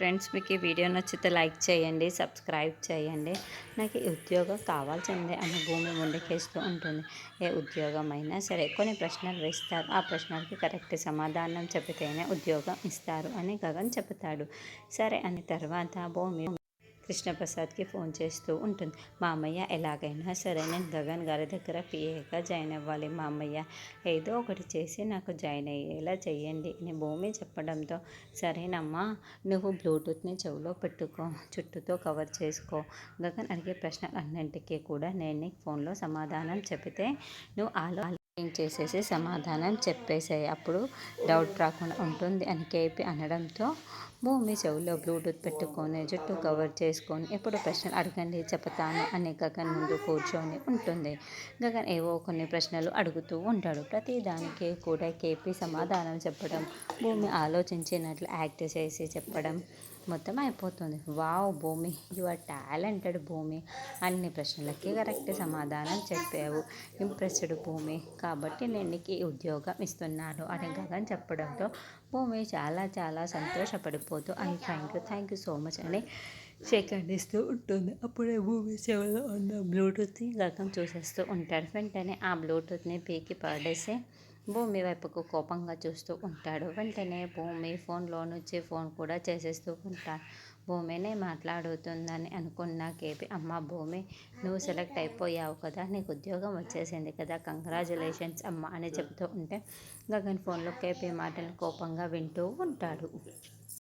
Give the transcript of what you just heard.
Friends, మీకు ఈ video నచ్చితే లైక్ చేయండి, సబ్స్క్రైబ్ చేయండి. నాకు ఈ ఉద్యోగం కావాల్సిందే అని భూమి ముందుకేస్తూ ఉంటుంది. ఏ ఉద్యోగమైనా సరే కొన్ని ప్రశ్నలు వేస్తారు. ఆ ప్రశ్నలకి కరెక్ట్ సమాధానం చెబితేనే ఉద్యోగం ఇస్తారు అని గగన్ చెబుతాడు. సరే అని తర్వాత భూమి కృష్ణప్రసాద్కి ఫోన్ చేస్తూ ఉంటుంది. మా అమ్మయ్య ఎలాగైనా సరే నేను గగన్ గారి దగ్గర పిఏగా జాయిన్ అవ్వాలి. మా అమ్మయ్య ఏదో ఒకటి చేసి నాకు జాయిన్ అయ్యేలా చెయ్యండి అని భూమి చెప్పడంతో, సరేనమ్మా, నువ్వు బ్లూటూత్ని చెవిలో పెట్టుకో, చుట్టూతో కవర్ చేసుకో, గగన్ అడిగే ప్రశ్న అన్నింటికీ కూడా నేను నీకు ఫోన్లో సమాధానం చెబితే నువ్వు చేసేసి సమాధానం చెప్పేసాయి, అప్పుడు డౌట్ రాకుండా ఉంటుంది అని కేపీ అనడంతో భూమి చెవుల్లో బ్లూటూత్ పెట్టుకొని జుట్టు కవర్ చేసుకొని ఎప్పుడు ప్రశ్నలు అడగండి చెప్తాను అని గగన్ ముందు కూర్చొని ఉంటుంది. గగన్ ఏవో కొన్ని ప్రశ్నలు అడుగుతూ ఉంటాడు. ప్రతి దానికి కూడా కేపీ సమాధానం చెప్పడం, భూమి ఆలోచించినట్లు యాక్ట్ చేసి చెప్పడం మొత్తం అయిపోతుంది. వావ్ భూమి, యు ఆర్ టాలెంటెడ్ భూమి, అన్ని ప్రశ్నలకి కరెక్ట్ సమాధానం చెప్పావు, ఇంప్రెస్డ్ భూమి, కాబట్టి నేను నీకు ఈ ఉద్యోగం ఇస్తున్నాను అని గగన్ చెప్పడంతో భూమి చాలా చాలా సంతోషపడిపోతూ థ్యాంక్ యూ సో మచ్ అని షేక్ హ్యాండ్ ఇస్తూ ఉంటుంది. అప్పుడే భూమి చెవిలో ఉన్న బ్లూటూత్ని గగన్ చూసేస్తూ ఉంటాడు. వెంటనే ఆ బ్లూటూత్ని పీకి పడేసి భూమి వైపుకు కోపంగా చూస్తూ ఉంటాడు. వెంటనే భూమి ఫోన్లో నుంచి ఫోన్ కూడా చేసేస్తూ ఉంటాడు. భూమినే మాట్లాడుతుందని అనుకున్న కేపీ, అమ్మ భూమి, నువ్వు సెలెక్ట్ అయిపోయావు కదా, నీకు ఉద్యోగం వచ్చేసింది కదా, కంగ్రాచులేషన్స్ అమ్మ అని చెప్తూ ఉంటే గగన్ ఫోన్లో కేపీ మాటలు కోపంగా వింటూ ఉంటాడు.